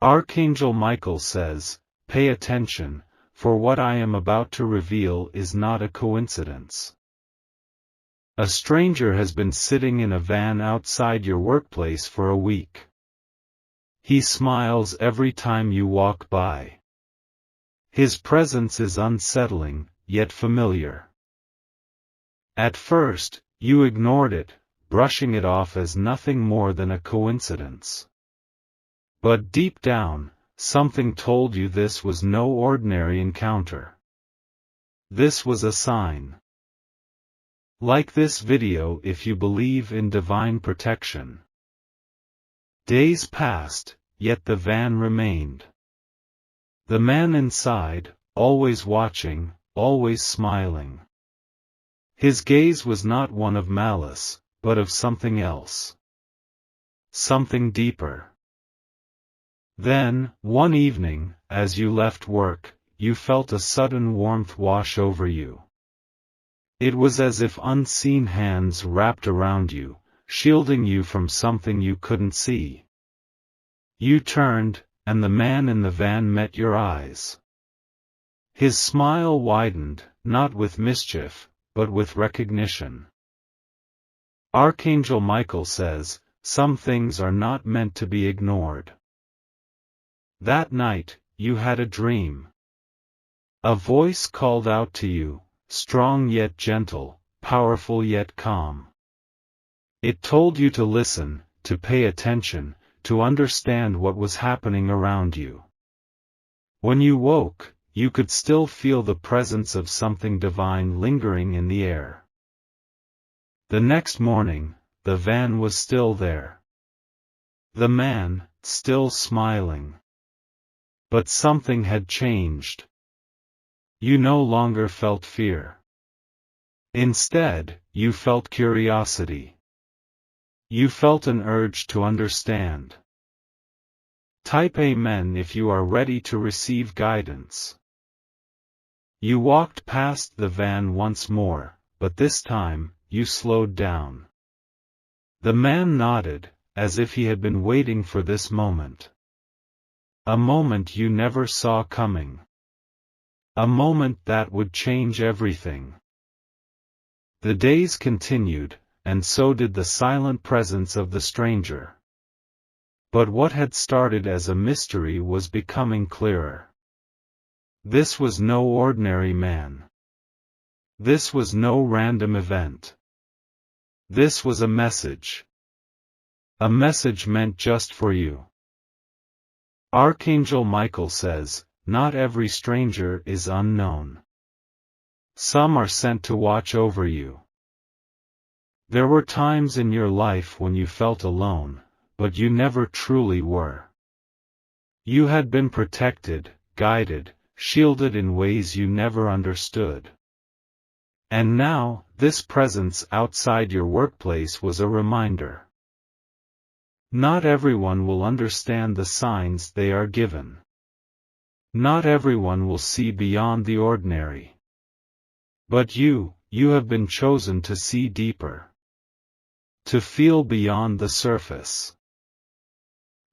Archangel Michael says, "Pay attention, for what I am about to reveal is not a coincidence." A stranger has been sitting in a van outside your workplace for a week. He smiles every time you walk by. His presence is unsettling, yet familiar. At first, you ignored it, brushing it off as nothing more than a coincidence. But deep down, something told you this was no ordinary encounter. This was a sign. Like this video if you believe in divine protection. Days passed, yet the van remained. The man inside, always watching, always smiling. His gaze was not one of malice, but of something else. Something deeper. Then, one evening, as you left work, you felt a sudden warmth wash over you. It was as if unseen hands wrapped around you, shielding you from something you couldn't see. You turned, and the man in the van met your eyes. His smile widened, not with mischief, but with recognition. Archangel Michael says, some things are not meant to be ignored. That night, you had a dream. A voice called out to you, strong yet gentle, powerful yet calm. It told you to listen, to pay attention, to understand what was happening around you. When you woke, you could still feel the presence of something divine lingering in the air. The next morning, the van was still there. The man, still smiling. But something had changed. You no longer felt fear. Instead, you felt curiosity. You felt an urge to understand. Type Amen if you are ready to receive guidance. You walked past the van once more, but this time, you slowed down. The man nodded, as if he had been waiting for this moment. A moment you never saw coming. A moment that would change everything. The days continued, and so did the silent presence of the stranger. But what had started as a mystery was becoming clearer. This was no ordinary man. This was no random event. This was a message. A message meant just for you. Archangel Michael says, not every stranger is unknown. Some are sent to watch over you. There were times in your life when you felt alone, but you never truly were. You had been protected, guided, shielded in ways you never understood. And now, this presence outside your workplace was a reminder. Not everyone will understand the signs they are given. Not everyone will see beyond the ordinary. But you have been chosen to see deeper. To feel beyond the surface.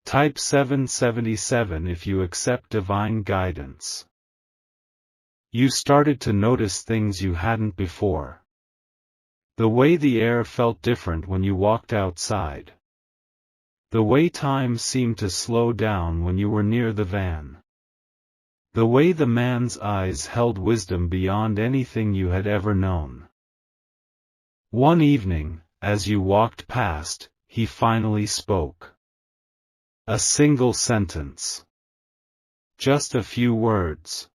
Type 777 if you accept divine guidance. You started to notice things you hadn't before. The way the air felt different when you walked outside. The way time seemed to slow down when you were near the van. The way the man's eyes held wisdom beyond anything you had ever known. One evening, as you walked past, he finally spoke. A single sentence. Just a few words.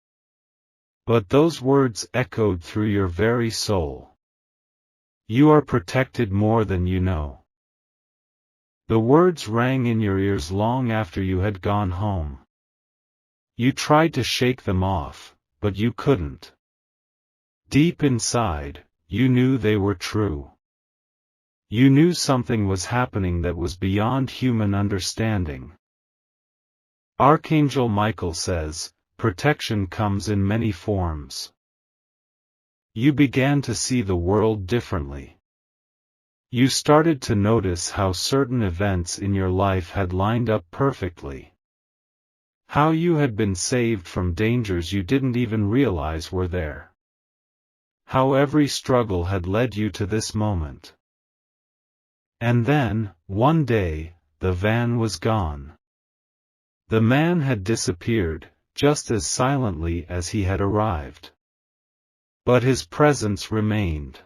But those words echoed through your very soul. You are protected more than you know. The words rang in your ears long after you had gone home. You tried to shake them off, but you couldn't. Deep inside, you knew they were true. You knew something was happening that was beyond human understanding. Archangel Michael says, protection comes in many forms. You began to see the world differently. You started to notice how certain events in your life had lined up perfectly. How you had been saved from dangers you didn't even realize were there. How every struggle had led you to this moment. And then, one day, the van was gone. The man had disappeared, just as silently as he had arrived. But his presence remained.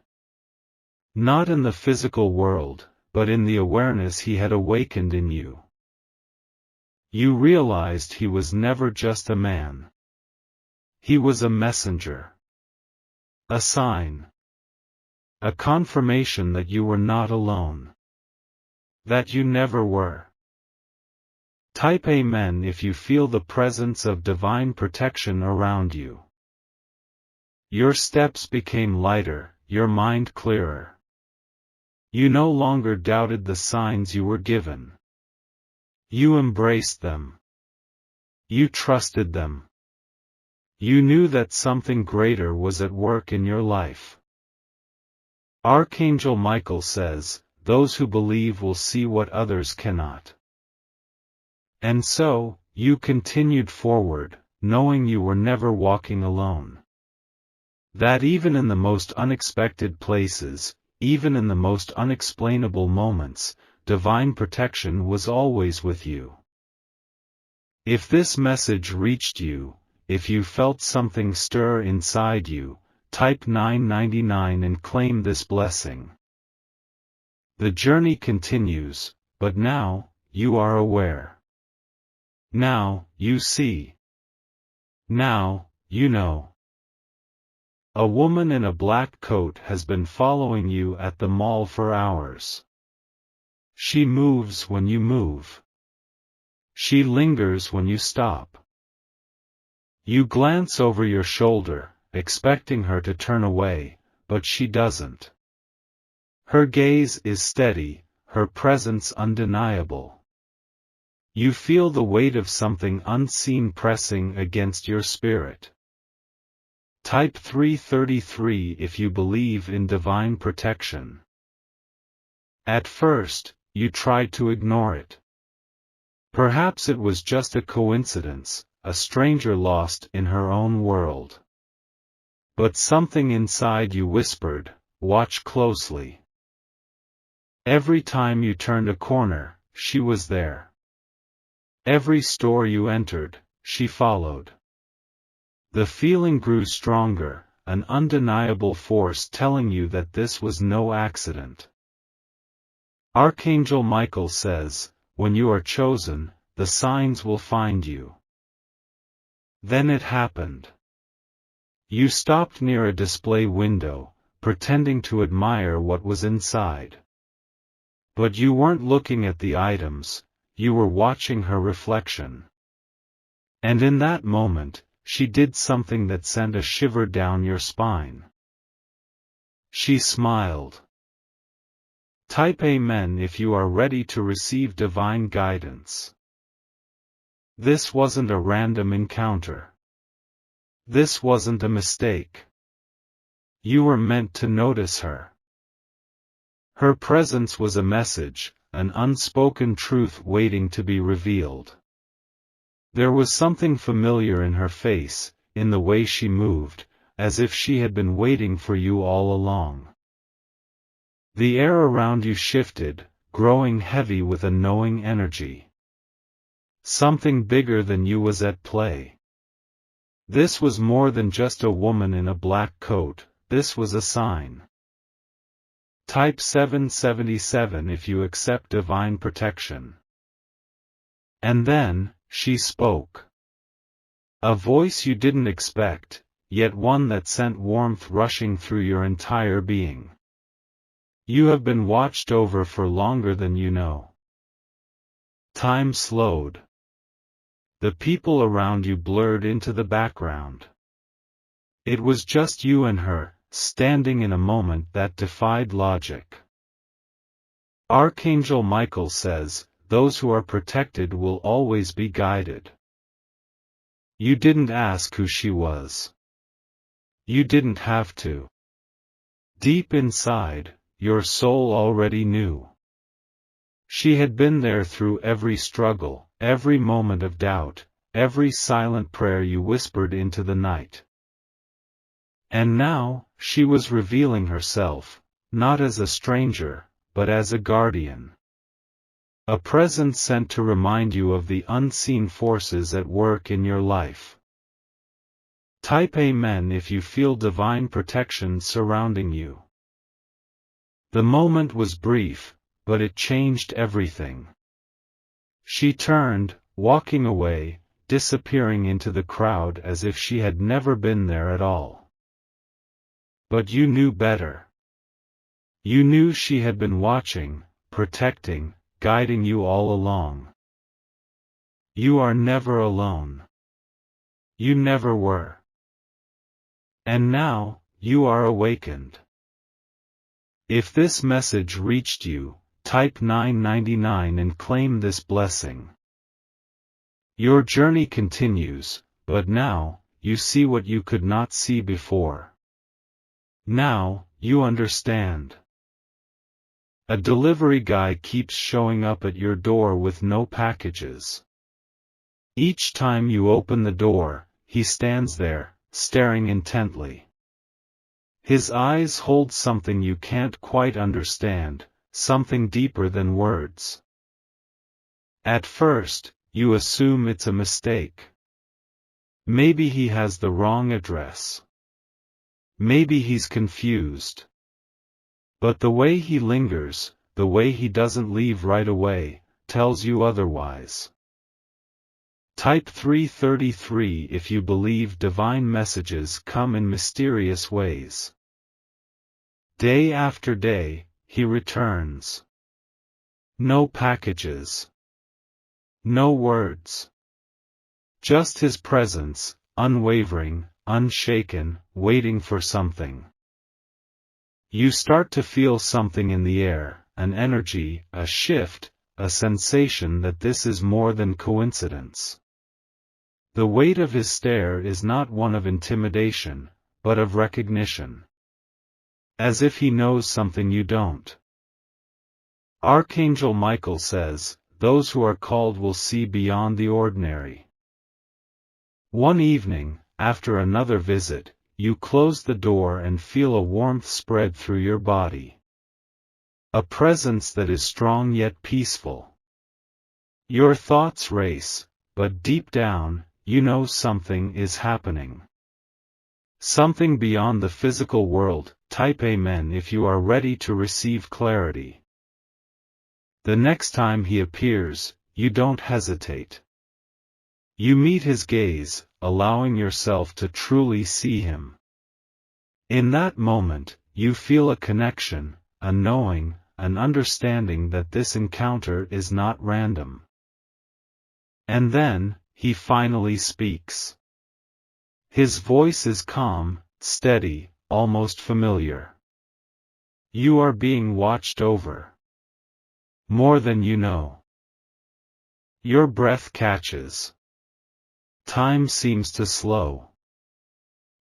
Not in the physical world, but in the awareness he had awakened in you. You realized he was never just a man. He was a messenger. A sign. A confirmation that you were not alone. That you never were. Type Amen if you feel the presence of divine protection around you. Your steps became lighter, your mind clearer. You no longer doubted the signs you were given. You embraced them. You trusted them. You knew that something greater was at work in your life. Archangel Michael says, "Those who believe will see what others cannot." And so, you continued forward, knowing you were never walking alone. That even in the most unexpected places, even in the most unexplainable moments, divine protection was always with you. If this message reached you, if you felt something stir inside you, type 999 and claim this blessing. The journey continues, but now, you are aware. Now, you see. Now, you know. A woman in a black coat has been following you at the mall for hours. She moves when you move. She lingers when you stop. You glance over your shoulder, expecting her to turn away, but she doesn't. Her gaze is steady, her presence undeniable. You feel the weight of something unseen pressing against your spirit. Type 333 if you believe in divine protection. At first, you tried to ignore it. Perhaps it was just a coincidence, a stranger lost in her own world. But something inside you whispered, "Watch closely." Every time you turned a corner, she was there. Every store you entered, she followed. The feeling grew stronger, an undeniable force telling you that this was no accident. Archangel Michael says, "When you are chosen, the signs will find you." Then it happened. You stopped near a display window, pretending to admire what was inside. But you weren't looking at the items, you were watching her reflection. And in that moment, she did something that sent a shiver down your spine. She smiled. Type Amen if you are ready to receive divine guidance. This wasn't a random encounter. This wasn't a mistake. You were meant to notice her. Her presence was a message, an unspoken truth waiting to be revealed. There was something familiar in her face, in the way she moved, as if she had been waiting for you all along. The air around you shifted, growing heavy with a knowing energy. Something bigger than you was at play. This was more than just a woman in a black coat, this was a sign. Type 777 if you accept divine protection. And then, she spoke. A voice you didn't expect, yet one that sent warmth rushing through your entire being. You have been watched over for longer than you know. Time slowed. The people around you blurred into the background. It was just you and her, standing in a moment that defied logic. Archangel Michael says, "Those who are protected will always be guided." You didn't ask who she was. You didn't have to. Deep inside, your soul already knew. She had been there through every struggle, every moment of doubt, every silent prayer you whispered into the night. And now, she was revealing herself, not as a stranger, but as a guardian. A presence sent to remind you of the unseen forces at work in your life. Type Amen if you feel divine protection surrounding you. The moment was brief, but it changed everything. She turned, walking away, disappearing into the crowd as if she had never been there at all. But you knew better. You knew she had been watching, protecting, guiding you all along. You are never alone. You never were. And now, you are awakened. If this message reached you, type 999 and claim this blessing. Your journey continues, but now, you see what you could not see before. Now, you understand. A delivery guy keeps showing up at your door with no packages. Each time you open the door, he stands there, staring intently. His eyes hold something you can't quite understand, something deeper than words. At first, you assume it's a mistake. Maybe he has the wrong address. Maybe he's confused. But the way he lingers, the way he doesn't leave right away, tells you otherwise. Type 333 if you believe divine messages come in mysterious ways. Day after day, he returns. No packages. No words. Just his presence, unwavering, unshaken, waiting for something. You start to feel something in the air, an energy, a shift, a sensation that this is more than coincidence. The weight of his stare is not one of intimidation, but of recognition. As if he knows something you don't. Archangel Michael says, those who are called will see beyond the ordinary. One evening, after another visit, you close the door and feel a warmth spread through your body. A presence that is strong yet peaceful. Your thoughts race, but deep down, you know something is happening. Something beyond the physical world. Type Amen if you are ready to receive clarity. The next time he appears, you don't hesitate. You meet his gaze, allowing yourself to truly see him. In that moment, you feel a connection, a knowing, an understanding that this encounter is not random. And then, he finally speaks. His voice is calm, steady, almost familiar. You are being watched over. More than you know. Your breath catches. Time seems to slow.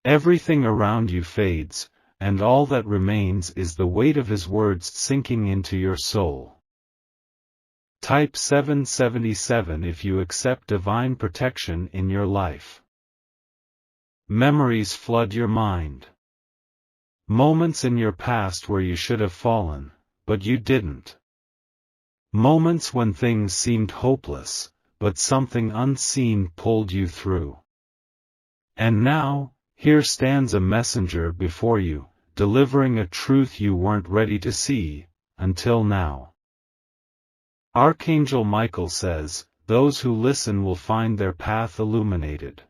Everything around you fades, and all that remains is the weight of his words sinking into your soul. Type 777 if you accept divine protection in your life. Memories flood your mind. Moments in your past where you should have fallen, but you didn't. Moments when things seemed hopeless, but something unseen pulled you through. And now, here stands a messenger before you, delivering a truth you weren't ready to see, until now. Archangel Michael says, those who listen will find their path illuminated.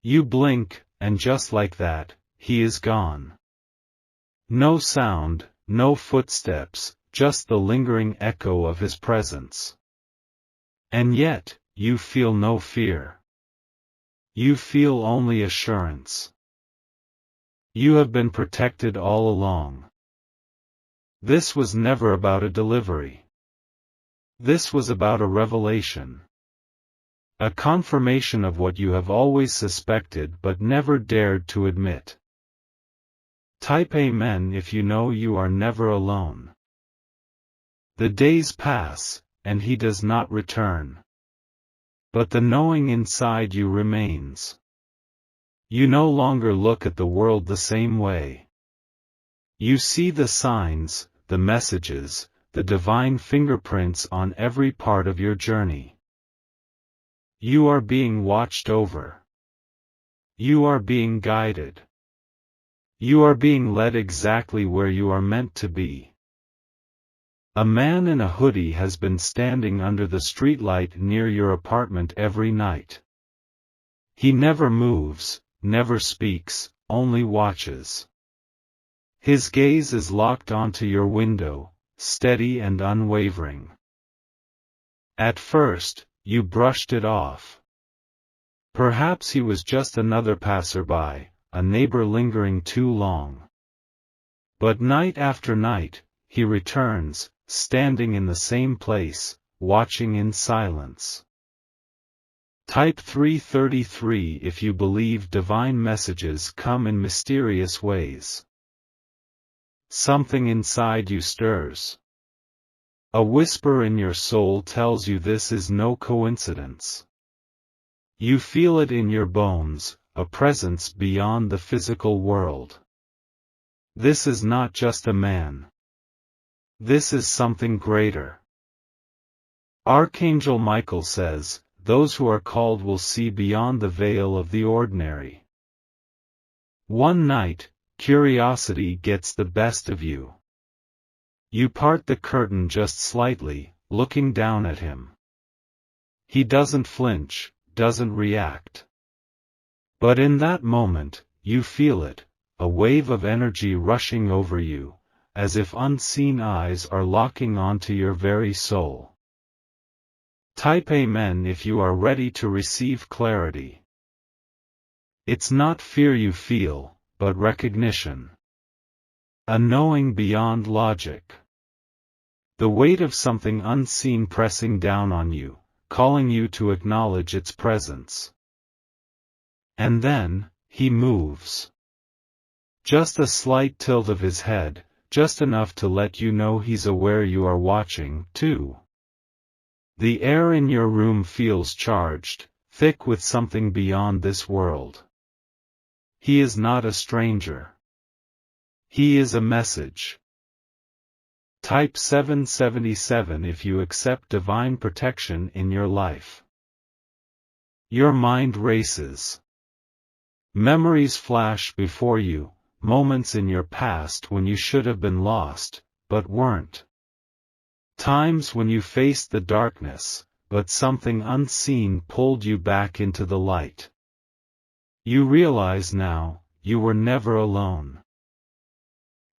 You blink, and just like that, he is gone. No sound, no footsteps, just the lingering echo of his presence. And yet, you feel no fear. You feel only assurance. You have been protected all along. This was never about a delivery. This was about a revelation. A confirmation of what you have always suspected but never dared to admit. Type Amen if you know you are never alone. The days pass, and he does not return. But the knowing inside you remains. You no longer look at the world the same way. You see the signs, the messages, the divine fingerprints on every part of your journey. You are being watched over. You are being guided. You are being led exactly where you are meant to be. A man in a hoodie has been standing under the streetlight near your apartment every night. He never moves, never speaks, only watches. His gaze is locked onto your window, steady and unwavering. At first, you brushed it off. Perhaps he was just another passerby, a neighbor lingering too long. But night after night, he returns, standing in the same place, watching in silence. Type 333 if you believe divine messages come in mysterious ways. Something inside you stirs. A whisper in your soul tells you this is no coincidence. You feel it in your bones, a presence beyond the physical world. This is not just a man. This is something greater. Archangel Michael says, those who are called will see beyond the veil of the ordinary. One night, curiosity gets the best of you. You part the curtain just slightly, looking down at him. He doesn't flinch, doesn't react. But in that moment, you feel it, a wave of energy rushing over you, as if unseen eyes are locking onto your very soul. Type Amen if you are ready to receive clarity. It's not fear you feel, but recognition. A knowing beyond logic. The weight of something unseen pressing down on you, calling you to acknowledge its presence. And then, he moves. Just a slight tilt of his head, just enough to let you know he's aware you are watching, too. The air in your room feels charged, thick with something beyond this world. He is not a stranger. He is a message. Type 777 if you accept divine protection in your life. Your mind races. Memories flash before you, moments in your past when you should have been lost, but weren't. Times when you faced the darkness, but something unseen pulled you back into the light. You realize now, you were never alone.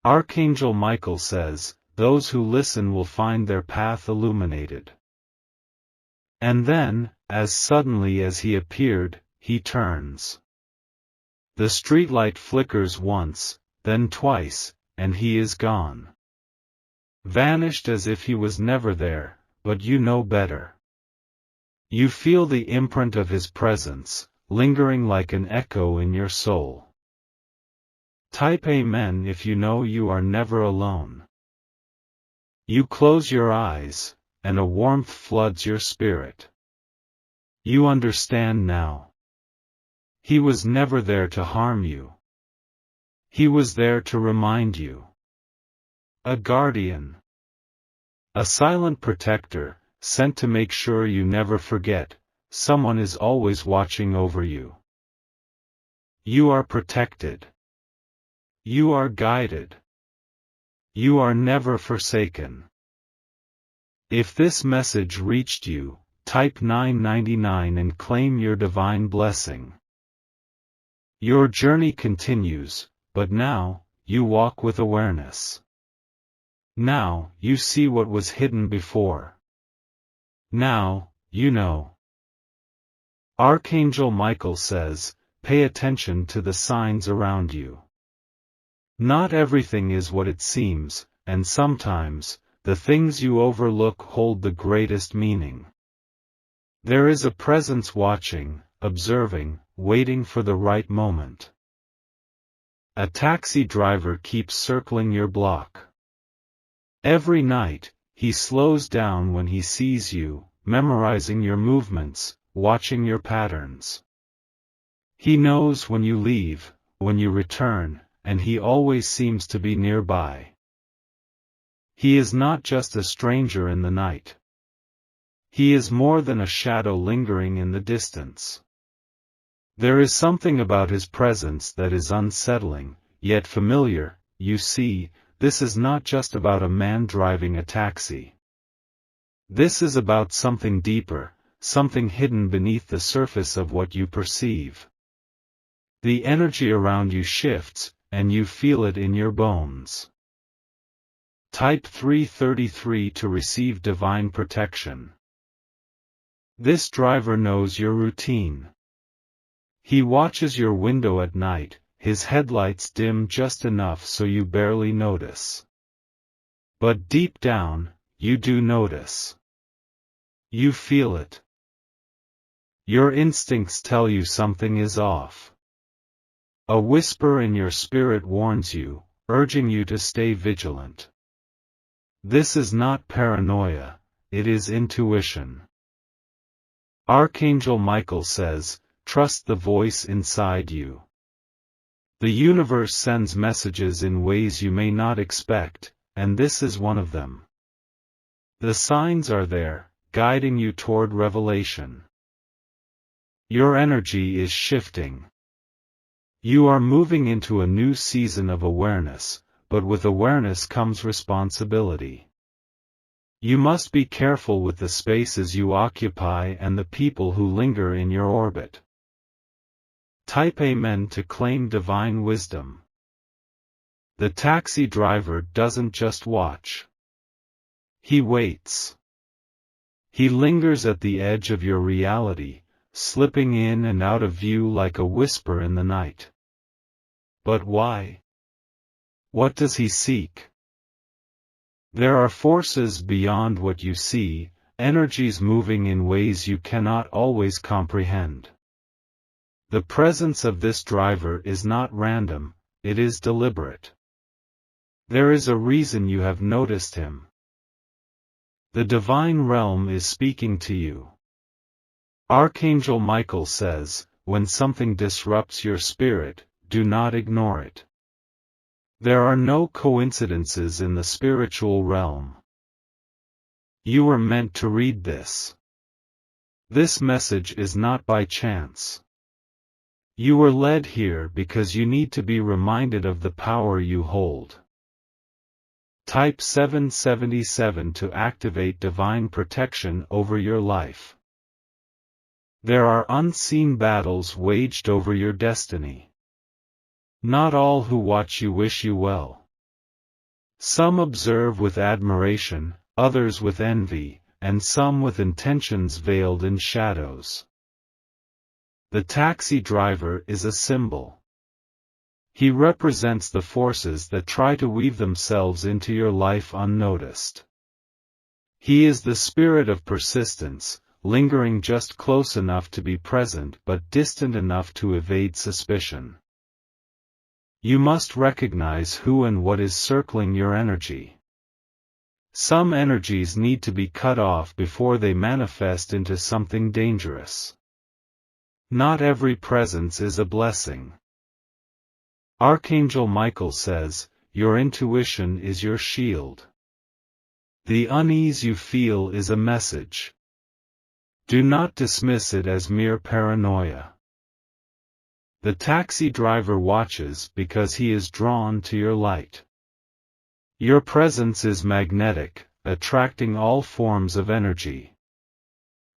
Archangel Michael says, those who listen will find their path illuminated. And then, as suddenly as he appeared, he turns. The streetlight flickers once, then twice, and he is gone. Vanished as if he was never there, but you know better. You feel the imprint of his presence, lingering like an echo in your soul. Type Amen if you know you are never alone. You close your eyes, and a warmth floods your spirit. You understand now. He was never there to harm you. He was there to remind you. A guardian. A silent protector, sent to make sure you never forget, someone is always watching over you. You are protected. You are guided. You are never forsaken. If this message reached you, type 999 and claim your divine blessing. Your journey continues, but now, you walk with awareness. Now, you see what was hidden before. Now, you know. Archangel Michael says, pay attention to the signs around you. Not everything is what it seems, and sometimes, the things you overlook hold the greatest meaning. There is a presence watching, observing, waiting for the right moment. A taxi driver keeps circling your block. Every night, he slows down when he sees you, memorizing your movements, watching your patterns. He knows when you leave, when you return, and he always seems to be nearby. He is not just a stranger in the night. He is more than a shadow lingering in the distance. There is something about his presence that is unsettling, yet familiar. You see, this is not just about a man driving a taxi. This is about something deeper, something hidden beneath the surface of what you perceive. The energy around you shifts, and you feel it in your bones. Type 333 to receive divine protection. This driver knows your routine. He watches your window at night, his headlights dim just enough so you barely notice. But deep down, you do notice. You feel it. Your instincts tell you something is off. A whisper in your spirit warns you, urging you to stay vigilant. This is not paranoia, it is intuition. Archangel Michael says, trust the voice inside you. The universe sends messages in ways you may not expect, and this is one of them. The signs are there, guiding you toward revelation. Your energy is shifting. You are moving into a new season of awareness, but with awareness comes responsibility. You must be careful with the spaces you occupy and the people who linger in your orbit. Type Amen to claim divine wisdom. The taxi driver doesn't just watch. He waits. He lingers at the edge of your reality, slipping in and out of view like a whisper in the night. But why? What does he seek? There are forces beyond what you see, energies moving in ways you cannot always comprehend. The presence of this driver is not random, it is deliberate. There is a reason you have noticed him. The divine realm is speaking to you. Archangel Michael says, when something disrupts your spirit, do not ignore it. There are no coincidences in the spiritual realm. You were meant to read this. This message is not by chance. You were led here because you need to be reminded of the power you hold. Type 777 to activate divine protection over your life. There are unseen battles waged over your destiny. Not all who watch you wish you well. Some observe with admiration, others with envy, and some with intentions veiled in shadows. The taxi driver is a symbol. He represents the forces that try to weave themselves into your life unnoticed. He is the spirit of persistence, lingering just close enough to be present but distant enough to evade suspicion. You must recognize who and what is circling your energy. Some energies need to be cut off before they manifest into something dangerous. Not every presence is a blessing. Archangel Michael says, your intuition is your shield. The unease you feel is a message. Do not dismiss it as mere paranoia. The taxi driver watches because he is drawn to your light. Your presence is magnetic, attracting all forms of energy.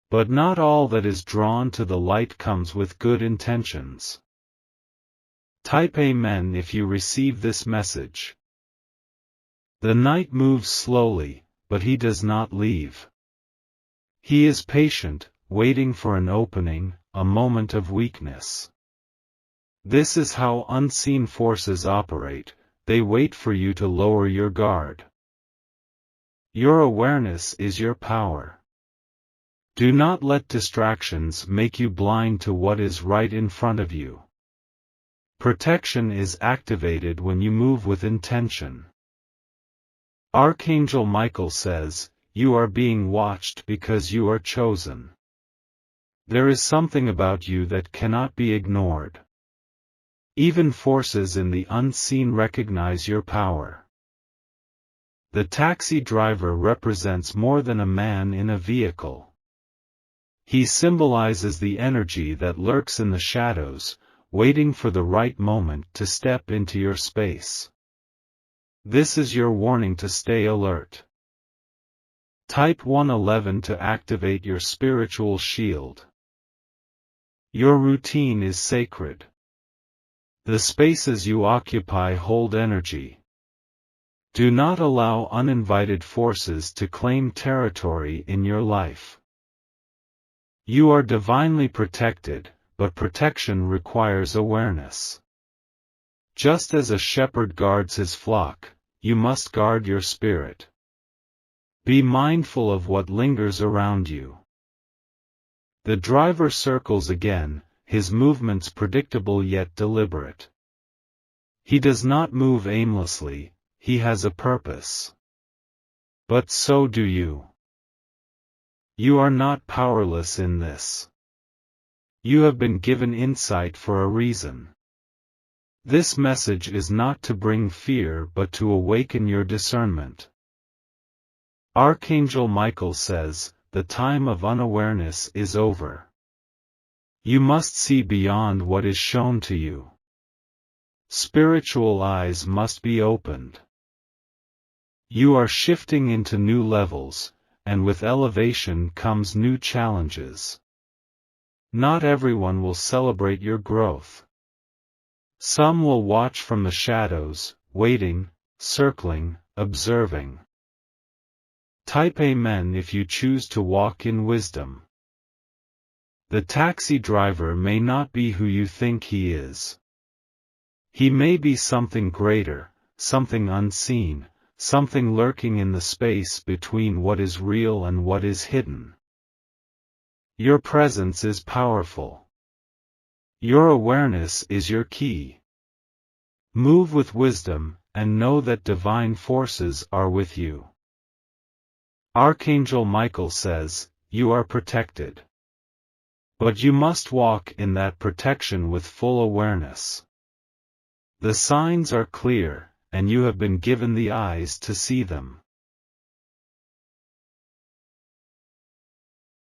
But not all that is drawn to the light comes with good intentions. Type Amen if you receive this message. The night moves slowly, but he does not leave. He is patient, waiting for an opening, a moment of weakness. This is how unseen forces operate, they wait for you to lower your guard. Your awareness is your power. Do not let distractions make you blind to what is right in front of you. Protection is activated when you move with intention. Archangel Michael says, you are being watched because you are chosen. There is something about you that cannot be ignored. Even forces in the unseen recognize your power. The taxi driver represents more than a man in a vehicle. He symbolizes the energy that lurks in the shadows, waiting for the right moment to step into your space. This is your warning to stay alert. Type 111 to activate your spiritual shield. Your routine is sacred. The spaces you occupy hold energy. Do not allow uninvited forces to claim territory in your life. You are divinely protected, but protection requires awareness. Just as a shepherd guards his flock, you must guard your spirit. Be mindful of what lingers around you. The driver circles again, his movements predictable yet deliberate. He does not move aimlessly, he has a purpose. But so do you. You are not powerless in this. You have been given insight for a reason. This message is not to bring fear but to awaken your discernment. Archangel Michael says, the time of unawareness is over. You must see beyond what is shown to you. Spiritual eyes must be opened. You are shifting into new levels, and with elevation comes new challenges. Not everyone will celebrate your growth. Some will watch from the shadows, waiting, circling, observing. Type Amen if you choose to walk in wisdom. The taxi driver may not be who you think he is. He may be something greater, something unseen, something lurking in the space between what is real and what is hidden. Your presence is powerful. Your awareness is your key. Move with wisdom, and know that divine forces are with you. Archangel Michael says, you are protected. But you must walk in that protection with full awareness. The signs are clear, and you have been given the eyes to see them.